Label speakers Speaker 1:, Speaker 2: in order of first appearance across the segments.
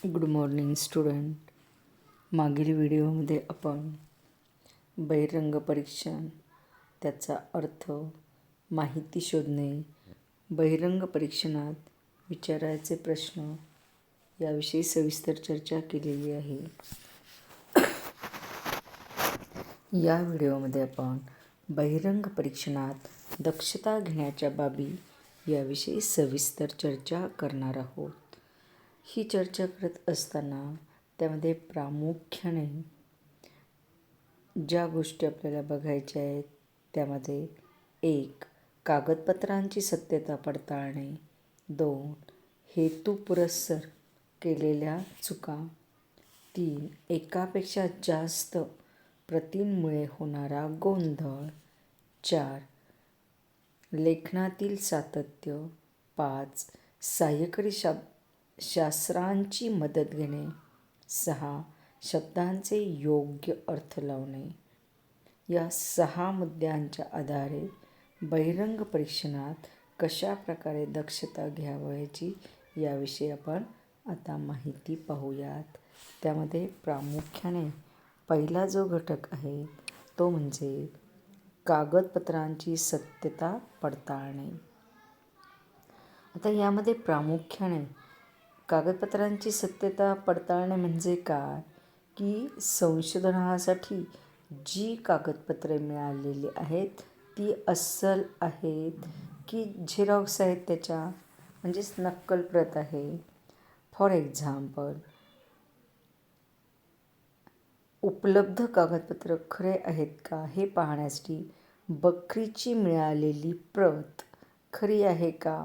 Speaker 1: Good morning student. मागील व्हिडिओमध्ये आपण बहिरंग परीक्षण, त्याचा अर्थ, माहिती शोधणे, बहिरंग परीक्षणात विचारायचे प्रश्न याविषयी सविस्तर चर्चा केलेली आहे. या व्हिडिओमध्ये आपण बहिरंग परीक्षणात दक्षता घेण्याच्या बाबी याविषयी सविस्तर चर्चा करणार आहोत. ही चर्चा करत असताना त्यामध्ये प्रामुख्याने ज्या गोष्टी आपल्याला बघायच्या आहेत त्यामध्ये 1. कागदपत्रांची सत्यता पडताळणे. 2. हेतुपुरस्सर केलेल्या चुका. 3. एकापेक्षा जास्त प्रतींमुळे होणारा गोंधळ. 4. लेखनातील सातत्य. 5. सहाय्यकारी शास्त्रांची मदत घेणे. 6. शब्दांचे योग्य अर्थ लावणे. या 6 मुद्द्यांच्या आधारे बहिरंग परीक्षणात कशा प्रकारे दक्षता घ्यावयाची याविषयी आपण आता माहिती पाहूयात. त्यामध्ये प्रामुख्याने पहिला जो घटक आहे तो म्हणजे कागदपत्रांची सत्यता पडताळणे. आता यामध्ये प्रामुख्याने कागदपत्रांची सत्यता पडताळणे म्हणजे काय, की संशोधनासाठी जी कागदपत्रे मिळालेली आहेत ती अस्सल आहेत की झेरॉक्स आहेत त्याच्या, म्हणजेच नक्कल प्रत आहे. फॉर एक्झाम्पल, उपलब्ध कागदपत्र खरे आहेत का हे पाहण्यासाठी बखरीची मिळालेली प्रत खरी आहे का,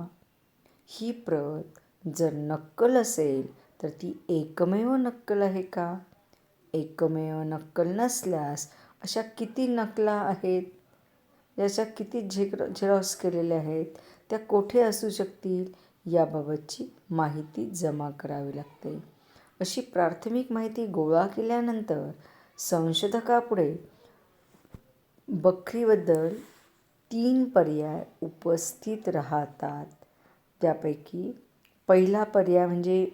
Speaker 1: ही प्रत जर नक्कल असेल तर ती एकमेव नक्कल आहे का, एकमेव नक्कल नसल्यास अशा किती नकला आहेत, याच्या किती झेरॉक्स केलेल्या आहेत, त्या कोठे असू शकतील याबाबतची माहिती जमा करावी लागते. अशी प्राथमिक माहिती गोळा केल्यानंतर संशोधकापुढे बखरीबद्दल 3 पर्याय उपस्थित राहतात. त्यापैकी पहिला पर्याय म्हणजे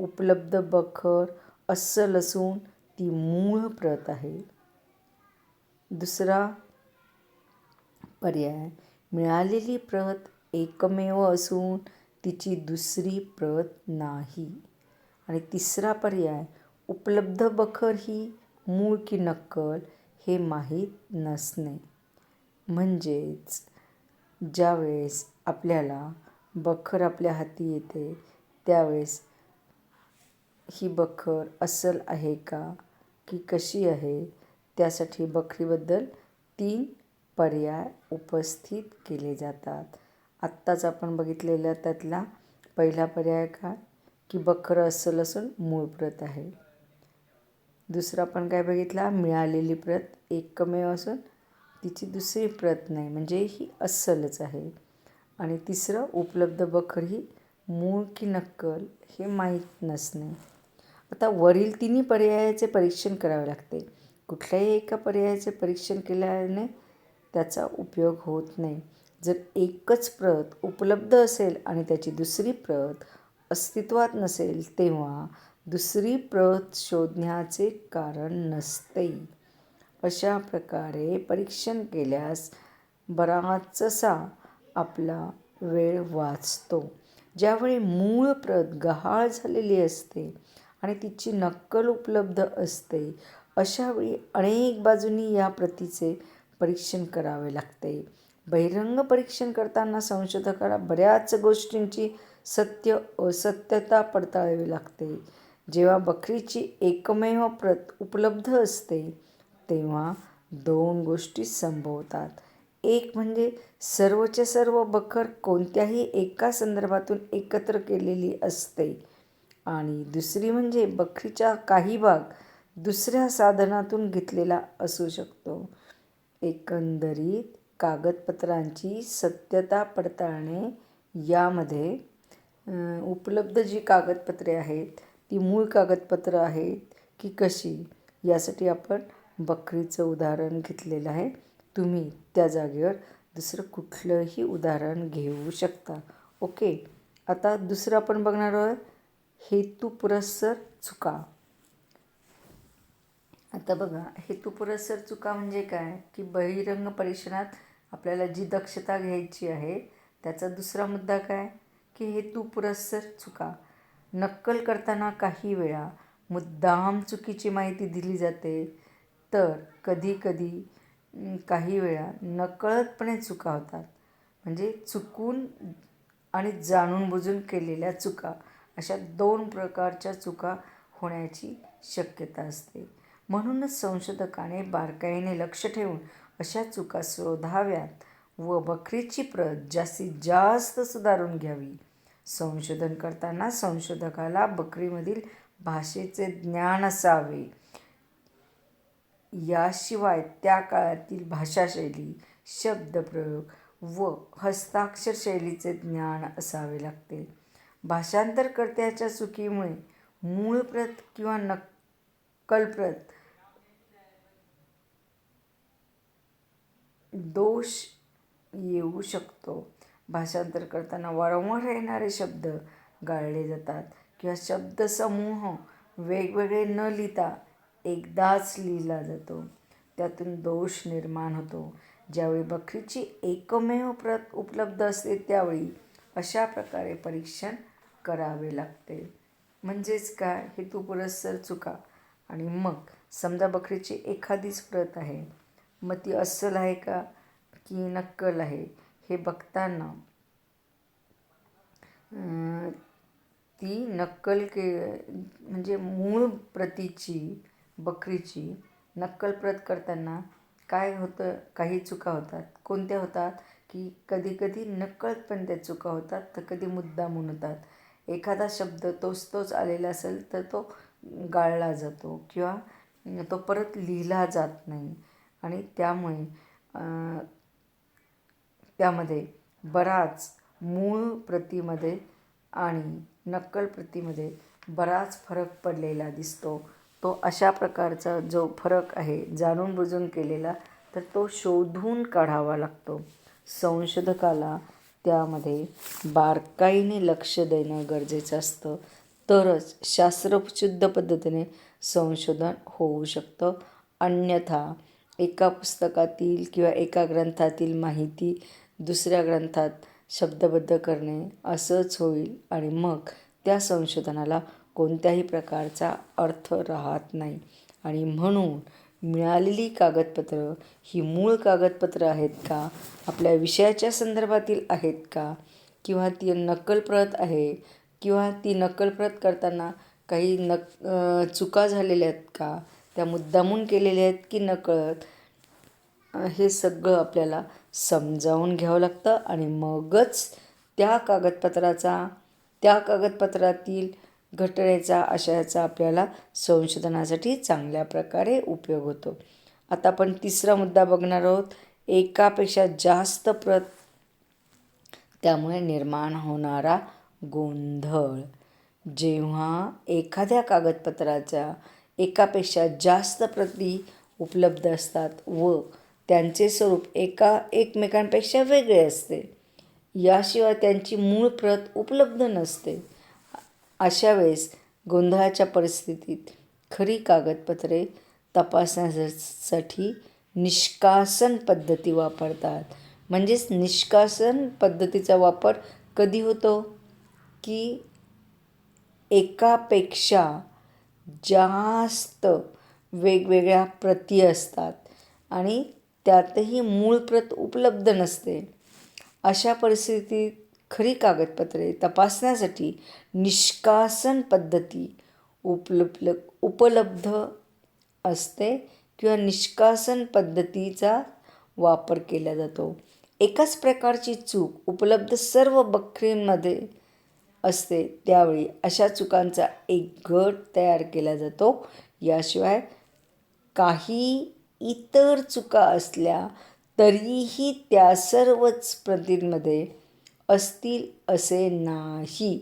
Speaker 1: उपलब्ध बखर अस्सल असून ती मूळ प्रत आहे. दुसरा पर्याय मिळालेली प्रत एकमेव असून तिची दुसरी प्रत नाही. आणि तिसरा पर्याय उपलब्ध बखर ही मूळ की नक्कल हे माहीत नसणे. म्हणजेच ज्यावेळेस आपल्याला बखर आपल्या हाती येते त्यावेळेस ही बखर अस्सल आहे का की कशी आहे, त्यासाठी बखरीबद्दल 3 पर्याय उपस्थित केले जातात. आत्ताच आपण बघितलेला त्यातला पहिला पर्याय काय, की बखर अस्सल असून मूळ प्रत आहे. दुसरा पण काय बघितला, मिळालेली प्रत एकमेव असून तिची दुसरी प्रत नाही, म्हणजे ही अस्सलच आहे. आणि तिसरं उपलब्ध बखर ही मूळ की नक्कल हे माहीत नसणे. आता वरील 3 पर्यायाचे परीक्षण करावे लागते. कुठल्याही एका पर्यायाचे परीक्षण केल्याने त्याचा उपयोग होत नाही. जर एकच प्रत उपलब्ध असेल आणि त्याची दुसरी प्रत अस्तित्वात नसेल तेव्हा दुसरी प्रत शोधण्याचे कारण नसते. अशा प्रकारे परीक्षण केल्यास बराचसा आपला वेळ वाचतो. ज्यावेळी मूळ प्रत गहाळ झालेली असते आणि तिची नक्कल उपलब्ध असते अशावेळी अनेक बाजूंनी या प्रतीचे परीक्षण करावे लागते. बहिरंग परीक्षण करताना संशोधकाला बऱ्याच गोष्टींची असत्यता पडताळावी लागते. जेव्हा बखरीची एकमेव प्रत उपलब्ध असते तेव्हा 2 गोष्टी संभवतात. एक म्हणजे सर्वच्या सर्व बखर कोणत्याही एका संदर्भातून एकत्र केलेली असते आणि दुसरी म्हणजे बखरीचा काही भाग दुसऱ्या साधनातून घेतलेला असू शकतो. एकंदरीत कागदपत्रांची सत्यता पडताळणे यामध्ये उपलब्ध जी कागदपत्रे आहेत ती मूळ कागदपत्र आहेत की कशी, यासाठी आपण बखरीचं उदाहरण घेतलेलं आहे. तुम्ही त्या जागेवर दुसरं कुठलंही उदाहरण घेऊ शकता. ओके. आता दुसरं आपण बघणार आहोत हेतुपुरस्सर चुका. आता बघा, हेतुपुरस्सर चुका म्हणजे काय की बहिरंग परीक्षणात आपल्याला जी दक्षता घ्यायची आहे त्याचा दुसरा मुद्दा काय की हेतुपुरस्सर चुका. नक्कल करताना काही वेळा मुद्दाम चुकीची माहिती दिली जाते, तर कधीकधी काही वेळा नकळतपणे चुका होतात. म्हणजे चुकून आणि जाणून बुजून केलेल्या चुका, अशा 2 प्रकारच्या चुका होण्याची शक्यता असते. म्हणूनच संशोधकाने बारकाईने लक्ष ठेवून अशा चुका शोधाव्यात व बखरीची प्रत जास्तीत जास्त सुधारून घ्यावी. संशोधन करताना संशोधकाला बखरीमधील भाषेचे ज्ञान असावे. याशिवाय त्या काळातील भाषाशैली, शब्दप्रयोग व हस्ताक्षर शैलीचे ज्ञान असावे लागते. भाषांतरकर्त्याच्या चुकीमुळे मूळ प्रत किंवा नक्कल प्रत दोष येऊ शकतो. भाषांतर करताना वारंवार येणारे शब्द गाळले जातात किंवा शब्दसमूह वेगवेगळे न लिहिता एकदाच लिहिला जातो. त्यातून दोष निर्माण होतो. ज्यावेळी बखरीची एकमेव प्रत उपलब्ध असते त्यावेळी अशा प्रकारे परीक्षण करावे लागते. म्हणजेच काय, हेतुपुरस्सर चुका. आणि मग समजा बखरीची एखादीच प्रत आहे, मग ती अस्सल आहे का की नक्कल आहे हे बघताना ती नक्कल म्हणजे मूळ प्रतीची बखरीची नक्कल प्रत करताना काय होतं, काही चुका होतात. कोणत्या होतात की कधीकधी नकळतपणे त्या चुका होतात, तर कधी मुद्दामून होतात. एखादा शब्द तोच आलेला असेल तर तो गाळला जातो किंवा तो परत लिहिला जात नाही आणि त्यामध्ये बराच मूळ प्रतीमध्ये आणि नक्कल प्रतीमध्ये बराच फरक पडलेला दिसतो. तो अशा प्रकारचा जो फरक आहे जाणून बुजून केलेला, तर तो शोधून काढावा लागतो. संशोधकाला त्यामध्ये बारकाईने लक्ष देणं गरजेचं असतं, तरच शास्त्रशुद्ध पद्धतीने संशोधन होऊ शकतं. अन्यथा एका पुस्तकातील किंवा एका ग्रंथातील माहिती दुसऱ्या ग्रंथात शब्दबद्ध करणे असंच होईल आणि मग त्या संशोधनाला कोणत्याही प्रकारचा अर्थ राहत नाही. आणि म्हणून मिळालेली कागदपत्रं ही मूळ कागदपत्रं आहेत का, आपल्या विषयाच्या संदर्भातील आहेत का, किंवा ती नक्कल प्रत आहे किंवा ती नक्कल प्रत करताना काही चुका झालेल्या आहेत का, त्या मुद्दामून केलेल्या आहेत की नकळत, हे सगळं आपल्याला समजावून घ्यावं लागतं. आणि मगच त्या कागदपत्रातील घटनेचा आशयाचा आपल्याला संशोधनासाठी चांगल्या प्रकारे उपयोग होतो. आता आपण तिसरा मुद्दा बघणार आहोत, एकापेक्षा जास्त प्रत, त्यामुळे निर्माण होणारा गोंधळ. जेव्हा एखाद्या कागदपत्राच्या एकापेक्षा जास्त प्रती उपलब्ध असतात व त्यांचे स्वरूप एकमेकांपेक्षा वेगळे असते, याशिवाय त्यांची मूळ प्रत उपलब्ध नसते, अशा वेळेस गोंधळाच्या परिस्थितीत खरी कागदपत्रे तपासण्यासाठी निष्कासन पद्धती वापरतात. म्हणजेच निष्कासन पद्धतीचा वापर कधी होतो की एकापेक्षा जास्त वेगवेगळ्या प्रती असतात आणि त्यातही मूळ प्रत उपलब्ध नसते. अशा परिस्थितीत खरी कागदपत्रे तपासण्यासाठी निष्कासन पद्धती उपलब्ध असते किंवा निष्कासन पद्धतीचा वापर केला जातो. एकाच प्रकारची चूक उपलब्ध सर्व बखरींमध्ये असते त्यावेळी अशा चुकांचा एक गट तयार केला जातो. याशिवाय काही इतर चुका असल्या तरीही त्या सर्वच प्रतींमध्ये असतील असे नाही.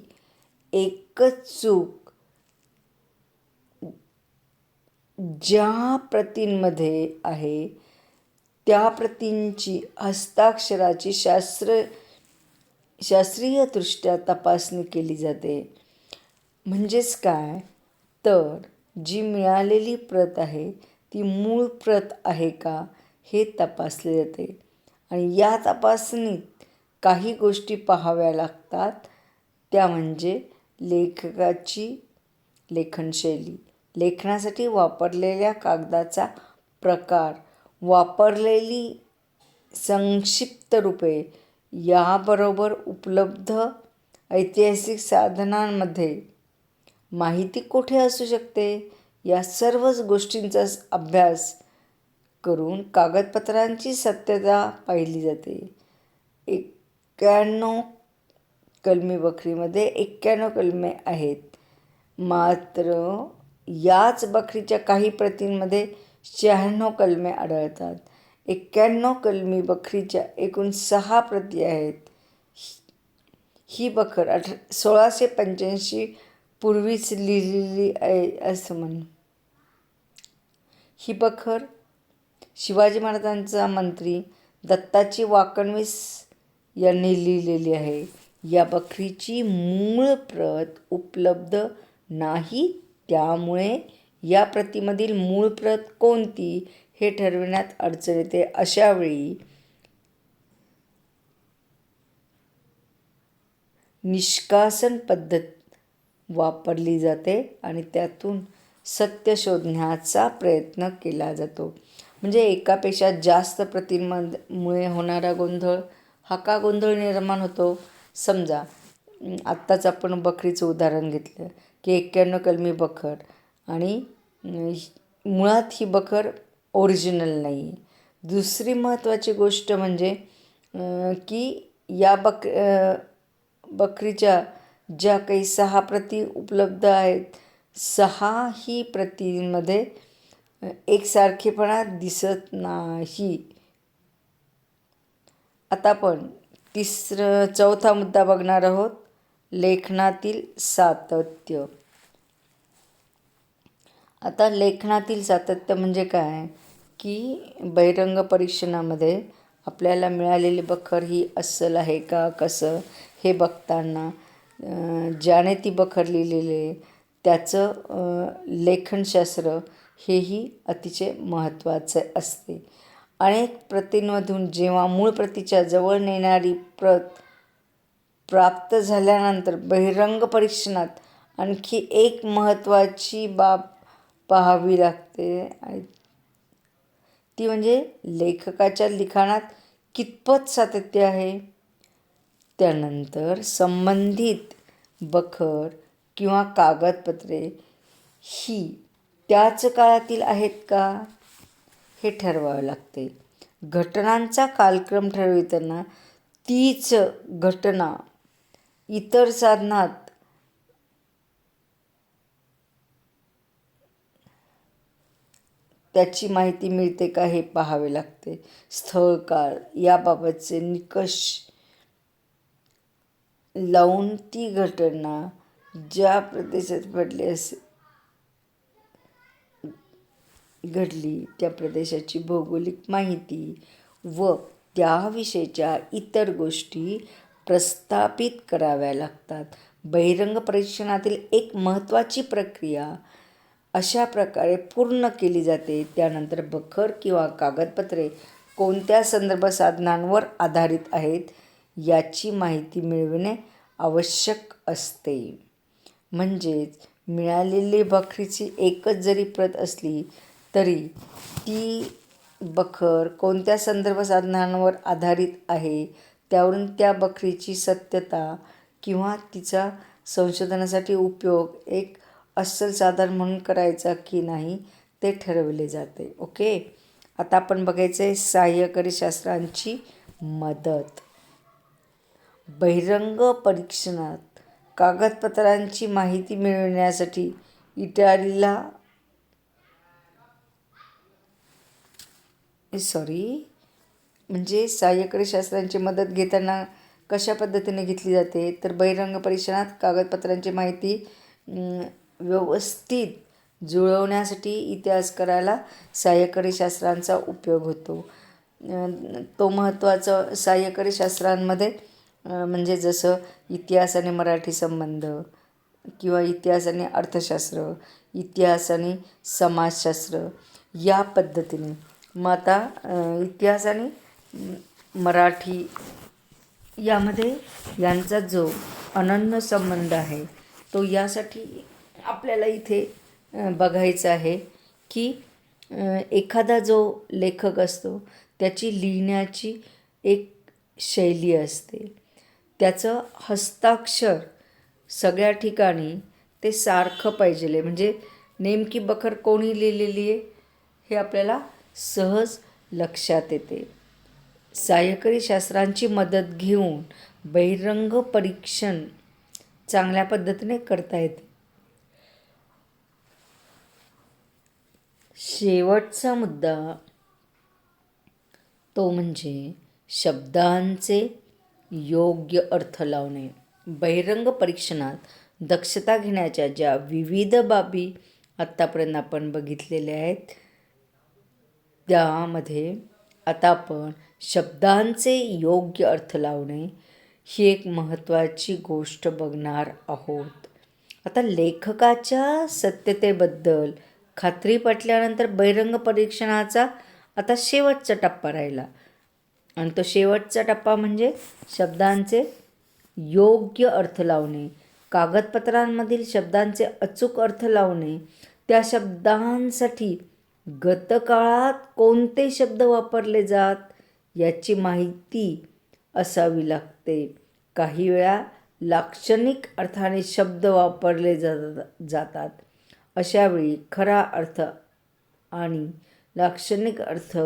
Speaker 1: एकच चूक ज्या प्रतींमध्ये आहे त्या प्रतींची हस्ताक्षराची शास्त्रीयदृष्ट्या तपासणी केली जाते. म्हणजेच काय तर जी मिळालेली प्रत आहे ती मूळ प्रत आहे का हे तपासले जाते आणि या तपासणीत काही गोष्टी पाहाव्या लागतात. त्या म्हणजे लेखकाची लेखनशैली, लेखनासाठी वापरलेल्या कागदाचा प्रकार, वापरलेली संक्षिप्त रूपे, याबरोबर उपलब्ध ऐतिहासिक साधनांमध्ये माहिती कुठे असू शकते, या सर्वच गोष्टींचा अभ्यास करून कागदपत्रांची सत्यता पाहिली जाते. 91 कलमी बखरीमध्ये 91 कलमे आहेत. मात्र याच बखरीच्या काही प्रतींमध्ये 96 कलमे आढळतात. 91 कलमी बखरीच्या एकूण 6 प्रती आहेत. ही बखर 1685 पूर्वीच लिहिलेली आहे असं म्हण. ही बखर शिवाजी महाराजांचा मंत्री दत्ताजी वाकणवीस यांनी लिहिलेली आहे. या बखरीची मूळ प्रत उपलब्ध नाही, त्यामुळे या प्रतीमधील मूळ प्रत कोणती हे ठरविण्यात अडचण येते. अशावेळी निष्कासन पद्धत वापरली जाते आणि त्यातून सत्य शोधण्याचा प्रयत्न केला जातो. म्हणजे एकापेक्षा जास्त प्रतींमुळे होणारा गोंधळ हा का गोंधळ निर्माण होतो. समजा आत्ताच आपण बखरीचं उदाहरण घेतलं की 91 कलमी बखर आणि मुळात ही बखर ओरिजिनल नाही आहे. दुसरी महत्त्वाची गोष्ट म्हणजे की या बखरीच्या ज्या काही 6 प्रती उपलब्ध आहेत, 6ही प्रतींमध्ये एकसारखेपणा दिसत नाही. आता आपण चौथा मुद्दा बघणार आहोत, लेखनातील सातत्य. आता लेखनातील सातत्य म्हणजे काय की बहिरंग परीक्षणामध्ये आपल्याला मिळालेली बखर ही अस्सल आहे का कसं हे बघताना ज्याने ती बखर लिहिलेली आहे त्याचं लेखनशास्त्र हेही अतिशय महत्त्वाचे असते. अनेक प्रतींमधून जेव्हा मूळ प्रतीच्या जवळ नेणारी प्रत प्राप्त झाल्यानंतर बहिरंग परीक्षणात आणखी एक महत्त्वाची बाब पाहावी लागते आणि ती म्हणजे लेखकाच्या लिखाणात कितपत सातत्य आहे. त्यानंतर संबंधित बखर किंवा कागदपत्रे ही त्याच काळातील आहेत का हे ठरवावे लागते. घटनांचा कालक्रम ठरविताना तीच घटना इतर साधनात त्याची माहिती मिळते का हे पाहावे लागते. स्थळ काळ याबाबतचे निकष लावून ती घटना ज्या प्रदेशात घडली त्या प्रदेशाची भौगोलिक माहिती व त्याविषयीच्या इतर गोष्टी प्रस्थापित कराव्या लागतात. बहिरंग परीक्षणातील एक महत्त्वाची प्रक्रिया अशा प्रकारे पूर्ण केली जाते. त्यानंतर बखर किंवा कागदपत्रे कोणत्या संदर्भ साधनांवर आधारित आहेत याची माहिती मिळविणे आवश्यक असते. म्हणजेच मिळालेली बखरीची एकच जरी प्रत असली तरी ती बखर कोणत्या संदर्भ साधनांवर आधारित आहे त्यावरून त्या बखरीची सत्यता किंवा तिचा संशोधनासाठी उपयोग एक अस्सल साधन म्हणून करायचा की नाही ते ठरवले जाते. ओके, आता आपण बघायचं आहे सहाय्यकारी शास्त्रांची मदत. बहिरंग परीक्षणात कागदपत्रांची माहिती मिळविण्यासाठी म्हणजे सहाय्यकारी शास्त्रांची मदत घेताना कशा पद्धतीने घेतली जाते तर बहिरंग परीक्षणात कागदपत्रांची माहिती व्यवस्थित जुळवण्यासाठी इतिहासकाराला सहाय्यकारी शास्त्रांचा उपयोग होतो. तो महत्त्वाचा सहाय्यकारी शास्त्रांमध्ये म्हणजे जसं इतिहास आणि मराठी संबंध, किंवा इतिहास आणि अर्थशास्त्र, इतिहास आणि समाजशास्त्र या पद्धतीने. मग आता इतिहास आणि मराठी यामध्ये यांचा जो अनन्य संबंध आहे तो यासाठी आपल्याला इथे बघायचा आहे की एखादा जो लेखक असतो त्याची लिहिण्याची एक शैली असते. त्याचं हस्ताक्षर सगळ्या ठिकाणी ते सारखं पाहिजे. म्हणजे नेमकी बखर कोणी लिहिलेली आहे हे आपल्याला सहज लक्षात येते. सहाय्यकारी शास्त्रांची मदत घेऊन बहिरंग परीक्षण चांगल्या पद्धतीने करता येते. शेवटचा मुद्दा तो म्हणजे शब्दांचे योग्य अर्थ लावणे. बहिरंग परीक्षणात दक्षता घेण्याच्या ज्या विविध बाबी आत्तापर्यंत आपण बघितलेल्या आहेत त्यामध्ये आता आपण शब्दांचे योग्य अर्थ लावणे ही एक महत्त्वाची गोष्ट बघणार आहोत. आता लेखकाच्या सत्यतेबद्दल खात्री पटल्यानंतर बहिरंग परीक्षणाचा आता शेवटचा टप्पा राहिला आणि तो शेवटचा टप्पा म्हणजे शब्दांचे योग्य अर्थ लावणे. कागदपत्रांमधील शब्दांचे अचूक अर्थ लावणे. त्या शब्दांसाठी गतकाळात कोणते शब्द वापरले जात याची माहिती असावी लागते. काही वेळा लाक्षणिक अर्थाने शब्द वापरले जातात. अशावेळी खरा अर्थ आणि लाक्षणिक अर्थ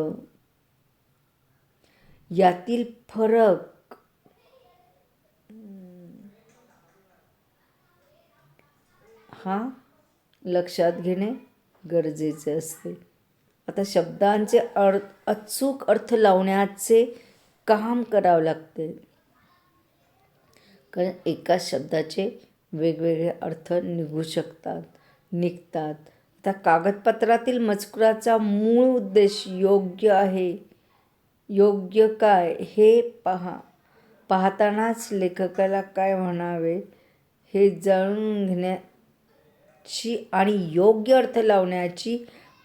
Speaker 1: यातील फरक हा लक्षात घेणे गरजेचे असते. आता शब्दांचे अचूक अर्थ लावण्याचे काम करावं लागते कारण एकाच शब्दाचे वेगवेगळे अर्थ निघतात. आता कागदपत्रातील मजकुराचा मूळ उद्देश योग्य काय हे पाहतानाच लेखकाला काय म्हणावे हे जाणून घेण्याची आणि योग्य अर्थ लावण्याची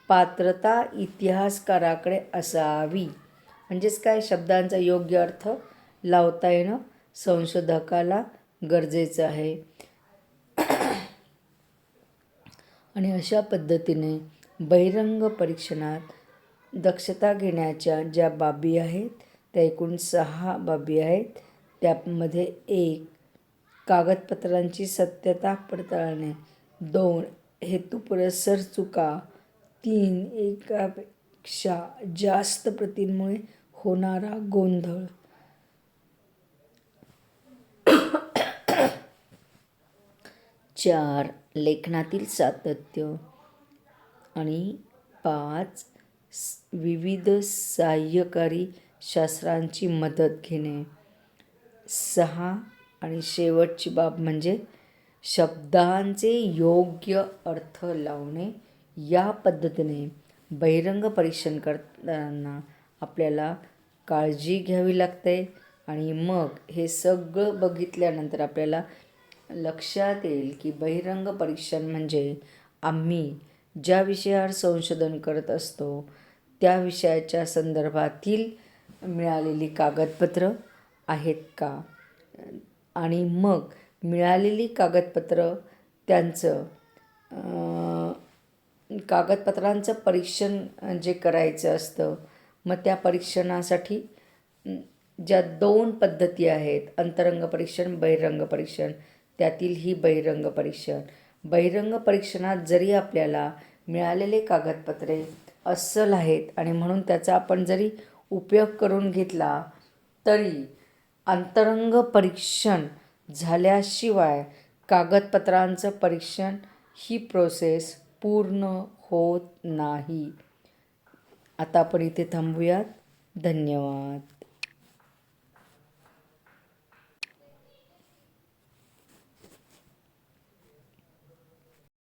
Speaker 1: पात्रता इतिहासकाराकडे असावी. म्हणजेच काय, शब्दांचा योग्य अर्थ लावता येणं संशोधकाला गरजेचं आहे. आणि अशा पद्धतीने बहिरंग परीक्षणात दक्षता घेण्याच्या ज्या बाबी आहेत त्या एकूण 6 बाबी आहेत. त्यामध्ये 1 कागदपत्रांची सत्यता पडताळणे, 2 हेतुपुरस्सर चुका, 3 एकापेक्षा जास्त प्रतींमुळे होणारा गोंधळ, 4 लेखनातील सातत्य आणि 5 विविध सहाय्यकारी शास्त्रांची मदत घेणे. 6 आणि शेवटची बाब म्हणजे शब्दांचे योग्य अर्थ लावणे. या पद्धतीने बहिरंग परीक्षण करताना आपल्याला काळजी घ्यावी लागते. आणि मग हे सगळं बघितल्यानंतर आपल्याला लक्षात येईल की बहिरंग परीक्षण म्हणजे आम्ही ज्या विषयावर संशोधन करत असतो त्या विषयाच्या संदर्भातील मिळालेली कागदपत्रं आहेत का, आणि मग मिळालेली कागदपत्रं त्यांचं कागदपत्रांचं परीक्षण जे करायचं असतं मग त्या परीक्षणासाठी ज्या 2 पद्धती आहेत, अंतरंग परीक्षण, बहिरंग परीक्षण, त्यातील ही बहिरंग परीक्षण. बहिरंग परीक्षणात जरी आपल्याला मिळालेले कागदपत्रे अस्सल आहेत आणि म्हणून त्याचा आपण जरी उपयोग करून घेतला तरी अंतरंग परीक्षण झाल्याशिवाय कागदपत्रांचं परीक्षण ही प्रोसेस पूर्ण होत नाही. आता आपण इथे थांबूयात. धन्यवाद.